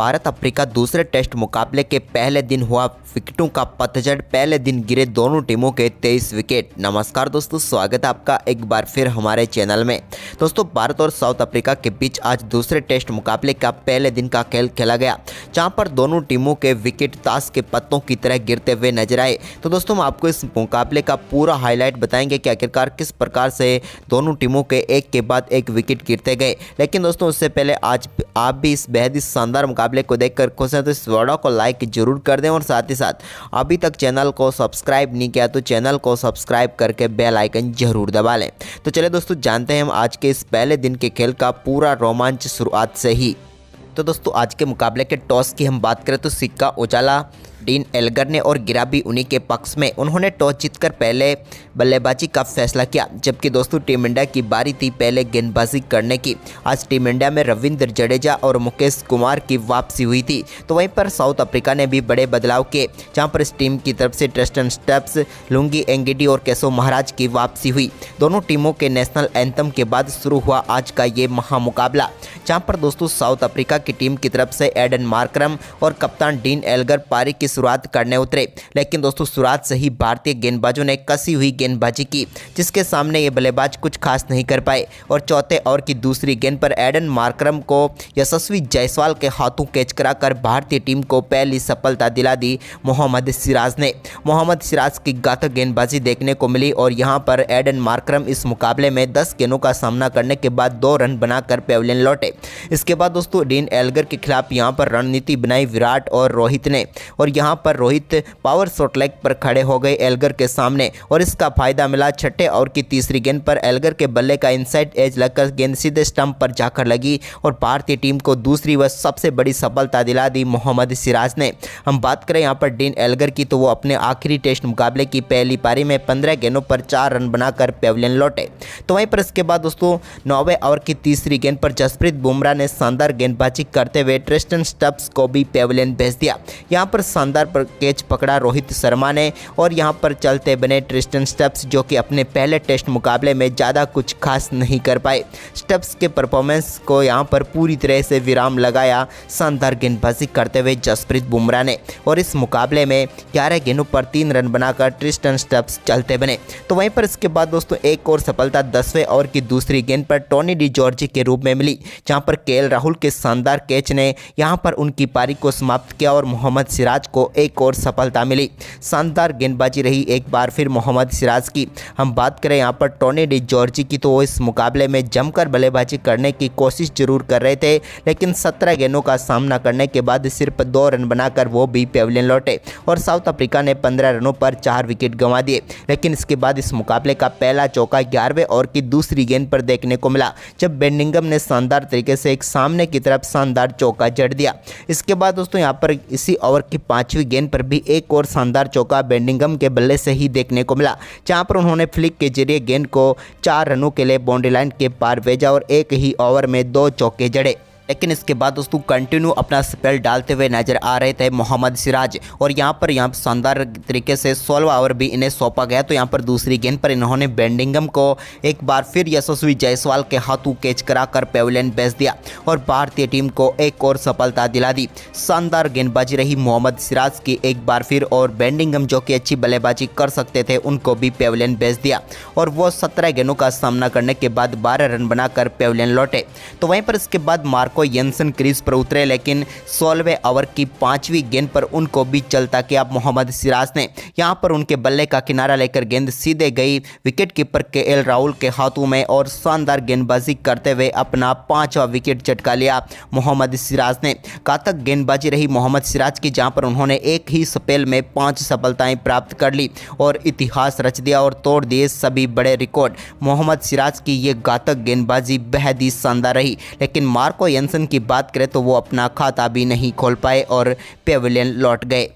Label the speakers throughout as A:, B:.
A: Bharat Africa दूसरे test मुकाबले के पहले दिन हुआ विकेटों का पतझड़। पहले दिन गिरे दोनों टीमों के 23 विकेट। नमस्कार दोस्तों, स्वागत है आपका एक बार फिर हमारे चैनल में। दोस्तों, भारत और साउथ अफ्रीका के बीच आज दूसरे टेस्ट मुकाबले का पहले दिन का खेल खेला गया, जहां पर दोनों टीमों के विकेट ताश के पत्तों की तरह गिरते हुए नजर आए। तो दोस्तों, हम आपको इस मुकाबले का पूरा हाईलाइट बताएंगे कि आखिरकार किस प्रकार से दोनों टीमों के एक के बाद एक विकेट गिरते गए। लेकिन दोस्तों, उससे पहले आज आप भी इस बेहद ही शानदार मुकाबले को देखकर खुश हैं तो इस वीडियो को लाइक जरूर कर दें और साथ ही साथ अभी तक चैनल को सब्सक्राइब नहीं किया तो चैनल को सब्सक्राइब करके बेल आइकन जरूर दबा लें। तो चलिए दोस्तों, जानते हैं हम आज के इस पहले दिन के खेल का पूरा रोमांच शुरुआत से ही। तो दोस्तों, आज के मुकाबले के टॉस की हम बात करें तो सिक्का उजाला डीन एल्गर ने और गिरा भी उन्हीं के पक्ष में। उन्होंने टॉस जीतकर पहले बल्लेबाजी का फैसला किया, जबकि दोस्तों टीम इंडिया की बारी थी पहले गेंदबाजी करने की। आज टीम इंडिया में रविंद्र जडेजा और मुकेश कुमार की वापसी हुई थी। तो वहीं पर साउथ अफ्रीका ने भी बड़े बदलाव किए, जहां पर इस टीम की तरफ से ट्रिस्टन स्टब्स, लुंगी एंगिडी और केशव महाराज की वापसी हुई। दोनों टीमों के नेशनल एंथम के बाद शुरू हुआ आज का ये महामुकाबला, जहां पर दोस्तों साउथ अफ्रीका की टीम की तरफ से एडन मार्करम और कप्तान डीन एल्गर पारी की शुरुआत करने उतरे। लेकिन दोस्तों, शुरुआत से ही भारतीय गेंदबाजों ने कसी हुई गेंदबाजी की, जिसके सामने ये बल्लेबाज कुछ खास नहीं कर पाए और चौथे ओवर की दूसरी गेंद पर एडन मार्करम को यशस्वी जायसवाल के हाथों कैच कराकर भारतीय टीम को पहली सफलता दिला दी मोहम्मद सिराज ने। मोहम्मद सिराज की घातक गेंदबाजी देखने को मिली और यहां पर एडन मार्करम इस मुकाबले में 10 गेंदों का सामना करने के बाद 2 रन बनाकर पेविलियन लौटे। इसके बाद दोस्तों डीन एल्गर के खिलाफ यहां पर रणनीति बनाई विराट और रोहित ने, और यहां पर रोहित पावर शॉट लेग पर खड़े हो गए एल्गर के सामने और इसका फायदा मिला। छठे ओवर की तीसरी गेंद पर एल्गर के बल्ले का इनसाइड एज लगकर गेंद सीधे स्टंप पर जाकर लगी और भारतीय टीम को दूसरी व सबसे बड़ी सफलता दिला दी मोहम्मद सिराज ने। हम बात करें यहां पर डीन एल्गर की, तो वो अपने आखिरी टेस्ट मुकाबले की पहली पारी में 15 गेंदों पर 4 रन बनाकर पेविलियन लौटे। तो वहीं पर इसके बाद दोस्तों 9वें ओवर की तीसरी गेंद पर जसप्रीत बुमराह ने शानदार गेंदबाजी करते हुए ट्रिस्टन स्टब्स को भी पेविलियन भेज दिया। यहां पर शानदार पर कैच पकड़ा रोहित शर्मा ने और यहां पर चलते बने ट्रिस्टन स्टब्स, जो कि अपने पहले टेस्ट मुकाबले में ज़्यादा कुछ खास नहीं कर पाए। स्टब्स के परफॉर्मेंस को यहां पर पूरी तरह से विराम लगाया शानदार गेंदबाजी करते हुए जसप्रीत बुमराह ने, और इस मुकाबले में 11 गेंदों पर 3 रन बनाकर ट्रिस्टन स्टब्स चलते बने। तो वहीं पर इसके बाद दोस्तों एक और सफलता 10वें ओवर की दूसरी गेंद पर टोनी डी जॉर्जी के रूप में मिली, जहां पर केएल राहुल के शानदार कैच ने यहां पर उनकी पारी को समाप्त किया और मोहम्मद सिराज को एक और सफलता मिली। शानदार गेंदबाजी रही एक बार फिर मोहम्मद सिराज की। हम बात करें यहां पर टोनी डी जॉर्जी की, तो वो इस मुकाबले में जमकर बल्लेबाजी करने की कोशिश जरूर कर रहे थे, लेकिन 17 गेंदों का सामना करने के बाद सिर्फ 2 रन बनाकर वो भी पेविलियन लौटे और साउथ अफ्रीका ने 15 रनों पर 4 विकेट गंवा दिए। लेकिन इसके बाद इस मुकाबले का पहला चौका 11वें ओवर की दूसरी गेंद पर देखने को मिला, जब बेडिंगम ने शानदार तरीके से एक सामने की तरफ शानदार चौका जड़ दिया। इसके बाद दोस्तों यहाँ पर इसी ओवर की 5वीं गेंद पर भी एक और शानदार चौका बेडिंगम के बल्ले से ही देखने को मिला, जहां पर उन्होंने फ्लिक के जरिए गेंद को 4 रनों के लिए बाउंड्री लाइन के पार भेजा और एक ही ओवर में 2 चौके जड़े। लेकिन इसके बाद दोस्तों कंटिन्यू अपना स्पेल डालते हुए नजर आ रहे थे मोहम्मद सिराज, और यहाँ पर शानदार तरीके से 16वां ओवर भी इन्हें सौंपा गया। तो यहाँ पर दूसरी गेंद पर इन्होंने बेडिंगम को एक बार फिर यशस्वी जायसवाल के हाथों कैच कराकर पेविलियन भेज दिया और भारतीय टीम को एक और सफलता दिला दी। शानदार गेंदबाजी रही मोहम्मद सिराज की एक बार फिर, और बेडिंगम जो कि अच्छी बल्लेबाजी कर सकते थे उनको भी पेविलियन भेज दिया और वो 17 गेंदों का सामना करने के बाद 12 रन बनाकर पेविलियन लौटे। तो वहीं पर इसके बाद मार्को यंसन क्रीज पर उतरे, लेकिन 16वें ओवर की 5वीं गेंद पर उनको भी चलता किया मोहम्मद सिराज ने। यहां पर उनके बल्ले का किनारा लेकर गेंद सीधे गई विकेट कीपर केएल राहुल के हाथों में और शानदार गेंदबाजी करते हुए अपना 5वां विकेट चटका लिया मोहम्मद सिराज ने। घातक गेंदबाजी रही मोहम्मद सिराज की, जहां पर उन्होंने एक ही स्पेल में 5 सफलताएं प्राप्त कर ली और इतिहास रच दिया और तोड़ दिए सभी बड़े रिकॉर्ड। मोहम्मद सिराज की ये घातक गेंदबाजी बेहद ही शानदार रही, लेकिन मार्को यंसन की बात करें तो वो अपना खाता भी नहीं खोल पाए और पेविलियन लौट गए।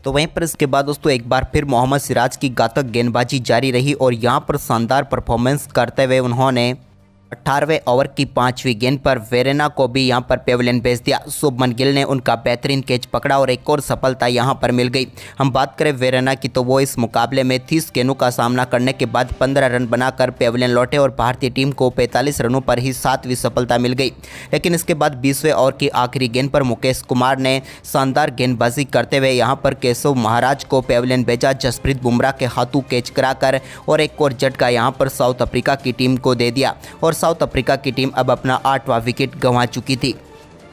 A: तो वहीं पर इसके बाद दोस्तों एक बार फिर मोहम्मद सिराज की घातक गेंदबाजी जारी रही और यहां पर शानदार परफॉर्मेंस करते हुए उन्होंने 18वें ओवर की 5वीं गेंद पर वेरेना को भी यहां पर पेविलियन भेज दिया। शुभमन गिल ने उनका बेहतरीन कैच पकड़ा और एक और सफलता यहां पर मिल गई। हम बात करें वेरेना की तो वो इस मुकाबले में 30 गेंदों का सामना करने के बाद 15 रन बनाकर पेविलियन लौटे और भारतीय टीम को 45 रनों पर ही 7वीं सफलता मिल गई। लेकिन इसके बाद 20वें ओवर की आखिरी गेंद पर मुकेश कुमार ने शानदार गेंदबाजी करते हुए यहां पर केशव महाराज को पेविलियन भेजा। जसप्रीत बुमराह के हाथों कैच कराकर और एक और झटका यहां पर साउथ अफ्रीका की टीम को दे दिया और साउथ अफ्रीका की टीम अब अपना 8वां विकेट गंवा चुकी थी।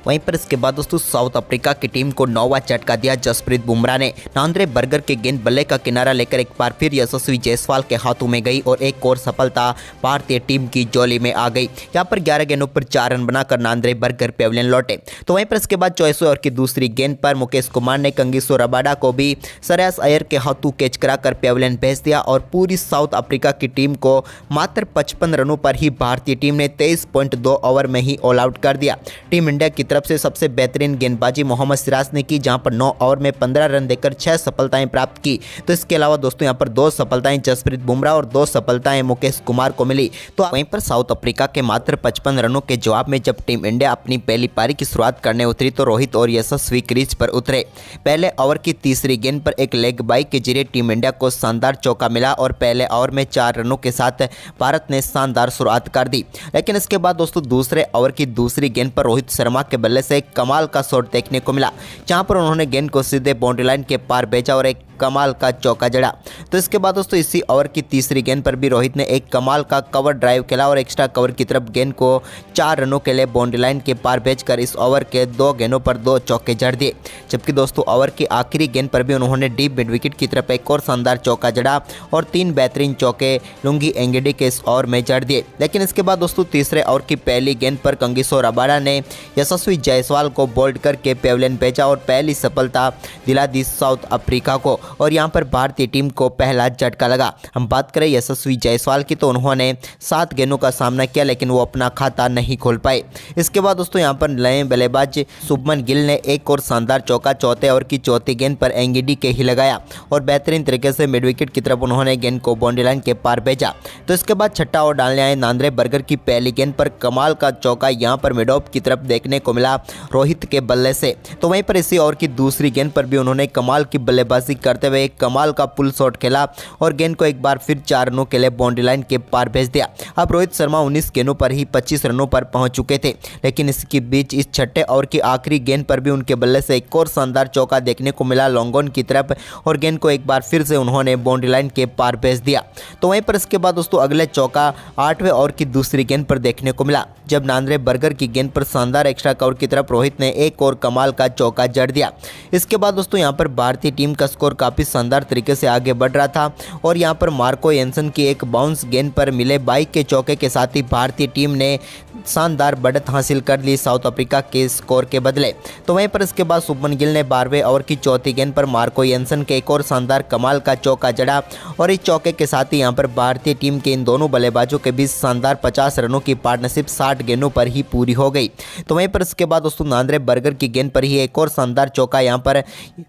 A: वहीं पर इसके बाद दोस्तों साउथ अफ्रीका की टीम को 9वां झटका दिया जसप्रीत बुमराह ने। नांद्रे बर्गर के गेंद बल्ले का किनारा लेकर एक बार फिर यशस्वी जायसवाल के हाथों में गई और एक और सफलता भारतीय टीम की झोली में आ गई। यहां पर 11 गेंदों पर 4 रन बनाकर नांद्रे बर्गर पेविलियन लौटे। तो वहीं पर इसके बाद 24वें ओवर की दूसरी गेंद पर मुकेश कुमार ने कंगिसो रबाडा को भी श्रेयस अय्यर के हाथों कैच कराकर पेविलियन भेज दिया और पूरी साउथ अफ्रीका की टीम को मात्र 55 रनों पर ही भारतीय टीम ने 23.2 ओवर में ही ऑल आउट कर दिया। टीम इंडिया की तरफ से सबसे बेहतरीन गेंदबाजी मोहम्मद सिराज ने की, जहां पर 9 ओवर में 15 रन देकर 6 सफलताएं प्राप्त की। तो इसके अलावा दोस्तों यहां पर 2 सफलताएं जसप्रीत बुमराह और 2 सफलताएं मुकेश कुमार को मिली। तो वहीं पर साउथ अफ्रीका के मात्र 55 रनों के जवाब में जब टीम इंडिया अपनी पहली पारी की शुरुआत करने उतरी तो रोहित और यशस्वी क्रीज पर उतरे। पहले ओवर की तीसरी गेंद पर एक लेग बाई के जरिए टीम इंडिया को शानदार चौका मिला और पहले ओवर में 4 रनों के साथ भारत ने शानदार शुरुआत कर दी। लेकिन इसके बाद दोस्तों दूसरे ओवर की दूसरी गेंद पर रोहित शर्मा के बल्ले से कमाल का शॉट देखने को मिला, जहां पर उन्होंने गेंद को सीधे बाउंड्री लाइन के पार भेजा और एक कमाल का चौका जड़ा। तो इसके बाद दोस्तों इसी ओवर की तीसरी गेंद पर भी रोहित ने एक कमाल का कवर ड्राइव खेला और एक्स्ट्रा कवर की तरफ गेंद को 4 रनों के लिए बाउंड्री लाइन के पार भेजकर इस ओवर के 2 गेंदों पर 2 चौके जड़ दिए। जबकि दोस्तों ओवर की आखिरी गेंद पर भी उन्होंने डीप मिड विकेट की तरफ एक और शानदार चौका जड़ा और 3 बेहतरीन चौके लुंगी एंगडी के इस ओवर में जड़ दिए। लेकिन इसके बाद दोस्तों तीसरे ओवर की पहली गेंद पर कंगिसो रबाडा ने यशस्वी जायसवाल को बोल्ड करके पेविलियन भेजा और पहली सफलता दिला दी साउथ अफ्रीका को और यहां पर भारतीय टीम को पहला झटका लगा। हम बात करें यशस्वी जायसवाल की तो उन्होंने 7 गेंदों का सामना किया लेकिन वो अपना खाता नहीं खोल पाए। इसके बाद दोस्तों यहां पर नए बल्लेबाज शुभमन गिल ने एक और शानदार चौका चौथे ओवर की चौथी गेंद पर एंगडी के ही लगाया और बेहतरीन तरीके से मिड विकेट की तरफ उन्होंने गेंद को बाउंड्री लाइन के पार भेजा। तो इसके बाद छठा ओवर डालने आए नांद्रे बर्गर की पहली गेंद पर कमाल का चौका यहां पर मिड ऑफ की तरफ देखने को मिला रोहित के बल्ले से। तो वहीं पर इसी ओवर की दूसरी गेंद पर भी उन्होंने कमाल की बल्लेबाजी करते हुए एक कमाल का पुल शॉट खेला और गेंद को एक बार फिर 4 रनों के लिए बाउंड्री लाइन के पार भेज दिया। अब रोहित शर्मा 19 गेंदों पर ही 25 रनों पर पहुंच चुके थे, लेकिन इसके बीच इस छठे ओवर की आखिरी गेंद पर भी उनके बल्ले से एक और शानदार चौका देखने को मिला लॉन्ग ऑन की तरफ और गेंद को एक बार फिर से उन्होंने बाउंड्री लाइन के पार भेज दिया। तो वहीं पर इसके बाद दोस्तों अगले चौका 8वें ओवर की दूसरी गेंद पर देखने को मिला, जब नांद्रे बर्गर की गेंद पर शानदार एक्स्ट्रा कवर की तरफ रोहित ने एक और कमाल का चौका जड़ दिया। इसके बाद दोस्तों यहां पर भारतीय टीम का स्कोर काफी शानदार तरीके से आगे बढ़ रहा था और यहां पर मार्को येंसन की एक बाउंस गेंद पर मिले बाइक के चौके के साथ ही भारतीय टीम ने शानदार बढ़त हासिल कर ली साउथ अफ्रीका के स्कोर के बदले। तो वहीं पर इसके बाद शुभमन गिल ने 12वें ओवर की चौथी गेंद पर मार्को येंसन के एक और शानदार कमाल का चौका जड़ा और इस चौके के साथ ही यहां पर भारतीय टीम के इन दोनों बल्लेबाजों के बीच शानदार 50 रनों की पार्टनरशिप 60 गेंदों पर ही पूरी हो गई। तो वहीं पर इसके बाद दोस्तों नांद्रे बर्गर की गेंद पर ही एक और शानदार चौका यहां पर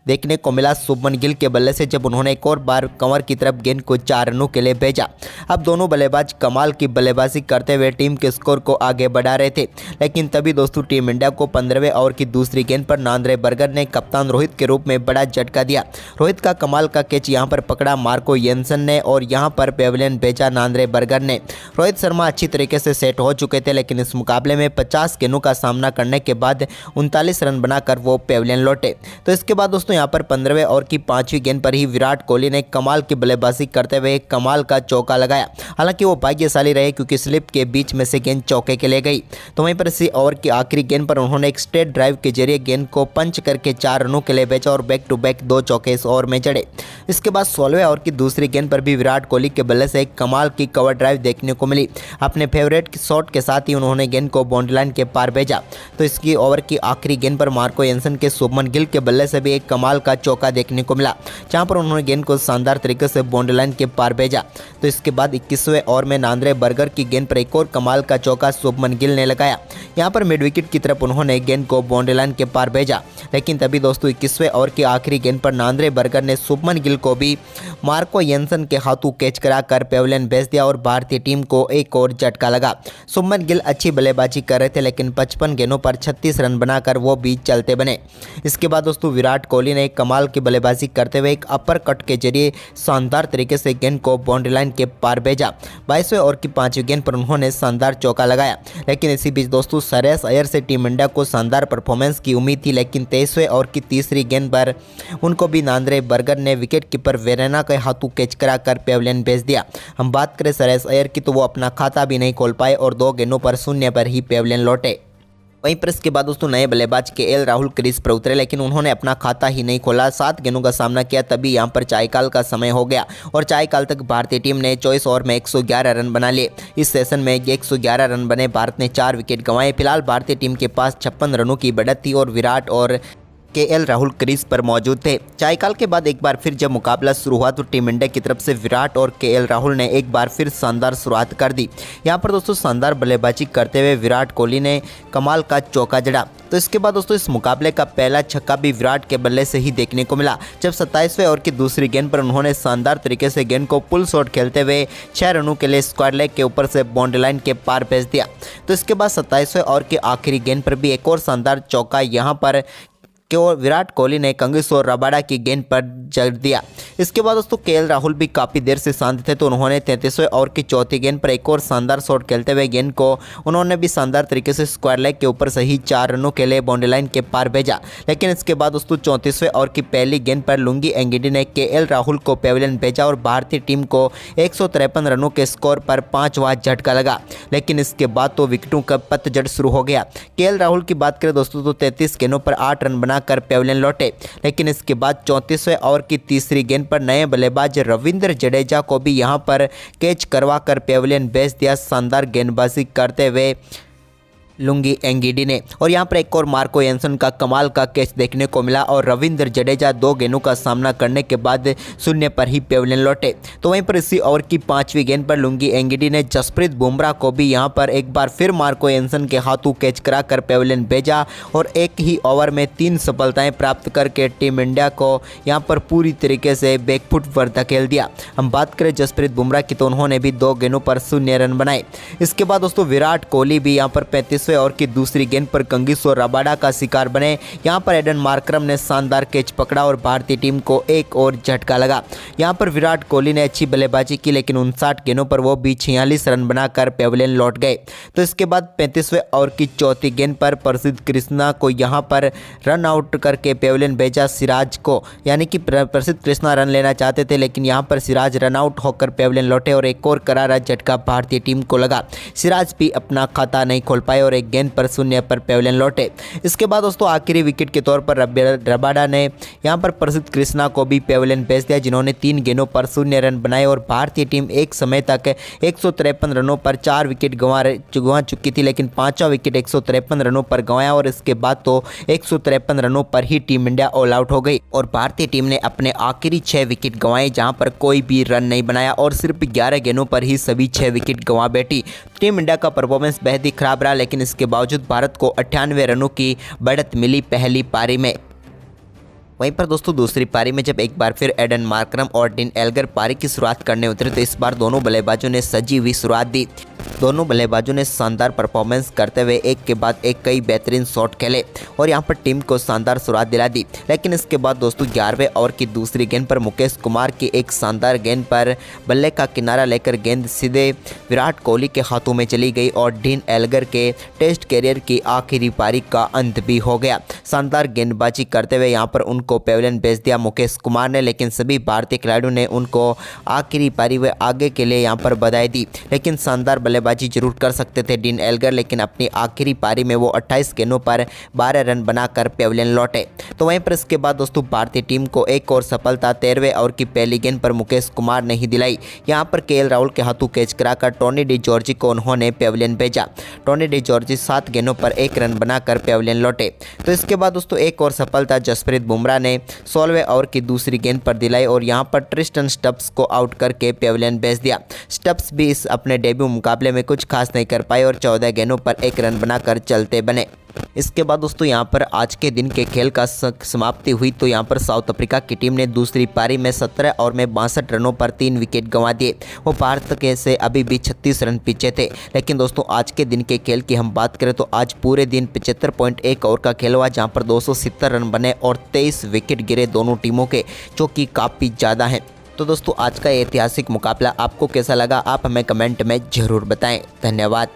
A: देखने को मिला शुभमन गिल के बल्ले से, जब उन्होंने एक और बार कंवर की तरफ गेंद को 4 रनों के लिए भेजा। अब दोनों बल्लेबाज कमाल की बल्लेबाजी करते हुए टीम के स्कोर को आगे बढ़ा रहे थे, लेकिन तभी दोस्तों टीम इंडिया को 15वें ओवर की दूसरी गेंद पर नांद्रे बर्गर ने कप्तान रोहित के रूप में बड़ा झटका दिया। रोहित का कमाल का कैच यहां पर पकड़ा मार्को येंसन ने और यहां पर पेविलियन भेजा नांद्रे बर्गर ने। रोहित शर्मा अच्छी तरीके से सेट हो चुके थे, लेकिन इस मुकाबले में 50 गेंदों का सामना करने के बाद 39 रन बनाकर वो पेविलियन लौटे। तो इसके बाद दोस्तों यहां पर 15वें ओवर की 5वीं गेंद पर ही विराट कोहली ने कमाल की बल्लेबाजी करते हुए एक कमाल का चौका लगाया। हालांकि वो भाग्यशाली रहे क्योंकि स्लिप के बीच में से गेंद चौके के लिए गई। तो वहीं पर इसी ओवर की आखिरी गेंद पर उन्होंने एक स्ट्रेट ड्राइव के जरिए गेंद को पंच करके 4 रनों के लिए भेजा और बैक टू बैक 2 चौके इस ओवर में जड़े। इसके बाद 16वें ओवर की दूसरी गेंद पर भी विराट कोहली के बल्ले से एक कमाल की कवर ड्राइव देखने को मिली। अपने फेवरेट शॉट के साथ ही उन्होंने गेंद को बाउंड्री लाइन के पार भेजा। तो इसकी ओवर की आखिरी गेंद पर मार्को येंसन के शुभमन गिल के बल्ले से भी एक कमाल का चौका देखने को मिला, जहां पर उन्होंने गेंद को शानदार तरीके से बाउंड्री लाइन के पार भेजा। तो इसके बाद 21वें ओवर में नांद्रे बर्गर की गेंद पर एक और कमाल का चौका शुभमन शुभमन गिल ने लगाया। यहाँ पर मिड विकेट की तरफ उन्होंने गेंद को बाउंड्री लाइन के पार भेजा, लेकिन तभी दोस्तों 21वें ओवर की आखिरी गेंद पर नांद्रे बर्गर ने शुभमन गिल को भी मार्को येंसन के हाथों कैच कराकर पेविलियन भेज दिया और भारतीय टीम को एक और झटका लगा। शुभमन गिल अच्छी बल्लेबाजी कर रहे थे, लेकिन 55 गेंदों पर 36 रन बनाकर वो भी चलते बने। इसके बाद दोस्तों विराट कोहली ने कमाल की बल्लेबाजी करते हुए एक अपर कट के जरिए शानदार तरीके से गेंद को बाउंड्री लाइन के पार भेजा। 22वें ओवर की 5वीं गेंद पर उन्होंने शानदार चौका लगाया। लेकिन इसी बीच दोस्तों श्रेयस अय्यर से टीम इंडिया को शानदार परफॉर्मेंस की उम्मीद थी, लेकिन 23वें ओवर की तीसरी गेंद पर उनको भी नांद्रे बर्गर ने विकेट कीपर वेरेना के हाथों कैच कराकर पेविलियन भेज दिया। हम बात करें श्रेयस अय्यर की तो वो अपना खाता भी नहीं खोल पाए और 2 गेंदों पर 0 पर ही पेविलियन लौटे। वहीं पर इसके बाद दोस्तों नए बल्लेबाज केएल राहुल क्रीज पर उतरे, लेकिन उन्होंने अपना खाता ही नहीं खोला। 7 गेंदों का सामना किया, तभी यहां पर चायकाल का समय हो गया और चायकाल तक भारतीय टीम ने 24 ओवर में 111 रन बना लिए। इस सेशन में 111 रन बने, भारत ने 4 विकेट गंवाए। फिलहाल भारतीय टीम के पास 56 रनों की बढ़त थी और विराट और केएल राहुल क्रीज पर मौजूद थे। चायकाल के बाद एक बार फिर जब मुकाबला शुरू हुआ तो टीम इंडिया की तरफ से विराट और केएल राहुल ने एक बार फिर शानदार शुरुआत कर दी। यहां पर दोस्तों शानदार बल्लेबाजी करते हुए विराट कोहली ने कमाल का चौका जड़ा। तो इसके बाद दोस्तों इस मुकाबले का पहला छक्का भी विराट के बल्ले से ही देखने को मिला, जब 27वें ओवर की दूसरी गेंद पर उन्होंने शानदार तरीके से गेंद को पुल शॉट खेलते हुए 6 रनों के लिए स्क्वायर लेग के ऊपर से बाउंड्री लाइन के पार भेज दिया। तो इसके बाद 27वें ओवर की आखिरी गेंद पर भी एक और शानदार चौका यहां पर विराट कोहली ने कंगिसोर रबाडा की गेंद पर जड़ दिया। इसके बाद दोस्तों केएल राहुल भी काफ़ी देर से शांत थे, तो उन्होंने 33वें ओवर की चौथी गेंद पर एक और शानदार शॉट खेलते हुए गेंद को उन्होंने भी शानदार तरीके से स्क्वायर लेग के ऊपर सही 4 रनों के लिए बाउंड्री लाइन के पार भेजा। लेकिन इसके बाद दोस्तों 34वें ओवर की पहली गेंद पर लुंगी एंगिडी ने केएल राहुल को पेविलियन भेजा और भारतीय टीम को 153 रनों के स्कोर पर 5वां झटका लगा। लेकिन इसके बाद तो विकेटों का पतझड़ शुरू हो गया। केएल राहुल की बात करें दोस्तों तो 33 गेंदों पर 8 रन बनाकर पेविलियन लौटे। लेकिन इसके बाद 34वें ओवर की तीसरी गेंद पर नए बल्लेबाज रविंद्र जडेजा को भी यहां पर कैच करवाकर पेविलियन भेज दिया शानदार गेंदबाजी करते हुए लुंगी एंगिडी ने। और यहां पर एक और मार्को येंसन का कमाल का कैच देखने को मिला और रविंद्र जडेजा 2 गेंदों का सामना करने के बाद 0 पर ही पेविलियन लौटे। तो वहीं पर इसी ओवर की 5वीं गेंद पर लुंगी एंगिडी ने जसप्रीत बुमराह को भी यहां पर एक बार फिर मार्को येंसन के हाथों कैच कराकर पेविलियन भेजा और एक ही ओवर में 3 सफलताएं प्राप्त करके टीम इंडिया को यहां पर पूरी तरीके से बैकफुट पर धकेल दिया। हम बात करें जसप्रीत बुमराह की तो उन्होंने भी 2 गेंदों पर 0 रन बनाए। इसके बाद दोस्तों विराट कोहली भी यहां पर 35वें ओवर की दूसरी गेंद पर कंगिसोर रबाडा का शिकार बने। यहां पर एडन मार्करम ने शानदार कैच पकड़ा और भारतीय टीम को एक और झटका लगा। यहां पर विराट कोहली ने अच्छी बल्लेबाजी की, लेकिन 59 गेंदों पर वो भी 46 रन बनाकर पेविलियन लौट गए। तो इसके बाद 35वें ओवर की चौथी गेंद पर प्रसिद्ध कृष्णा को यहां पर रन आउट करके पेविलियन भेजा सिराज को, यानी कि प्रसिद्ध कृष्णा रन लेना चाहते थे, लेकिन यहां पर सिराज रन आउट होकर पेविलियन लौटे और एक और करारा झटका भारतीय टीम को लगा। सिराज भी अपना खाता नहीं खोल पाए और एक गेंद पर 0 पर पेविलियन लौटे। इसके बाद दोस्तों आखिरी विकेट के तौर पर रबाडा ने यहां पर प्रसिद्ध कृष्णा को भी पेविलियन भेज दिया, जिन्होंने 3 गेंदों पर 0 रन बनाए और भारतीय टीम एक समय तक 153 रनों पर 4 विकेट गंवा चुकी थी, लेकिन 5वां विकेट 153 रनों पर गंवाया और इसके बाद तो 153 रनों पर ही टीम इंडिया ऑल आउट हो गई और भारतीय टीम ने अपने आखिरी 6 विकेट गंवाए, जहां पर कोई भी रन नहीं बनाया और सिर्फ 11 गेंदों पर ही सभी 6 विकेट गंवा बैठी। टीम इंडिया का परफॉर्मेंस बेहद ही खराब रहा, लेकिन इसके बावजूद भारत को 98 रनों की बढ़त मिली पहली पारी में। वहीं पर दोस्तों दूसरी पारी में जब एक बार फिर एडन मार्करम और डीन एल्गर पारी की शुरुआत करने उतरे तो इस बार दोनों बल्लेबाजों ने सजी हुई शुरुआत दी। दोनों बल्लेबाजों ने शानदार परफॉर्मेंस करते हुए एक के बाद एक कई बेहतरीन शॉट खेले और यहां पर टीम को शानदार शुरुआत दिला दी। लेकिन इसके बाद दोस्तों 11वें ओवर की दूसरी गेंद पर मुकेश कुमार की एक शानदार गेंद पर बल्ले का किनारा लेकर गेंद सीधे विराट कोहली के हाथों में चली गई और डीन एल्गर के टेस्ट कैरियर की आखिरी पारी का अंत भी हो गया। शानदार गेंदबाजी करते हुए यहां पर उनको पेविलियन भेज दिया मुकेश कुमार ने, लेकिन सभी भारतीय खिलाड़ियों ने उनको आखिरी पारी व आगे के लिए यहां पर बधाई दी। लेकिन शानदार बल्लेबाजी जरूर कर सकते थे डीन एल्गर, लेकिन अपनी आखिरी पारी में वो 28 गेंदों पर 12 रन बनाकर पेविलियन लौटे। तो वहीं पर इसके बाद दोस्तों भारतीय टीम को एक और सफलता 13वें ओवर की पहली गेंद पर मुकेश कुमार ने ही दिलाई। यहां पर केएल राहुल के हाथों कैच कराकर टोनी डी जॉर्जी को उन्होंने पेविलियन भेजा। टोनी डी जॉर्जी 7 गेंदों पर 1 रन बनाकर पेविलियन लौटे। तो इसके बाद दोस्तों एक और सफलता जसप्रीत बुमराह ने 16वें ओवर की दूसरी गेंद पर दिलाई और यहां पर ट्रिस्टन स्टब्स को आउट करके पेविलियन भेज दिया। स्टब्स भी इस अपने डेब्यू मुकाबले में कुछ खास नहीं कर पाए और 14 गेंदों पर 1 रन बनाकर चलते बने। इसके बाद दोस्तों यहाँ पर आज के दिन के खेल का समाप्ति हुई तो यहाँ पर साउथ अफ्रीका की टीम ने दूसरी पारी में 17 ओवर में 62 रनों पर 3 विकेट गंवा दिए। वो भारत के से अभी भी 36 रन पीछे थे। लेकिन दोस्तों आज के दिन के खेल की हम बात करें तो आज पूरे दिन 75.1 ओवर का खेल हुआ, जहाँ पर 270 रन बने और 23 विकेट गिरे दोनों टीमों के, जो कि काफ़ी ज़्यादा हैं। तो दोस्तों आज का ऐतिहासिक मुकाबला आपको कैसा लगा, आप हमें कमेंट में ज़रूर बताएं। धन्यवाद।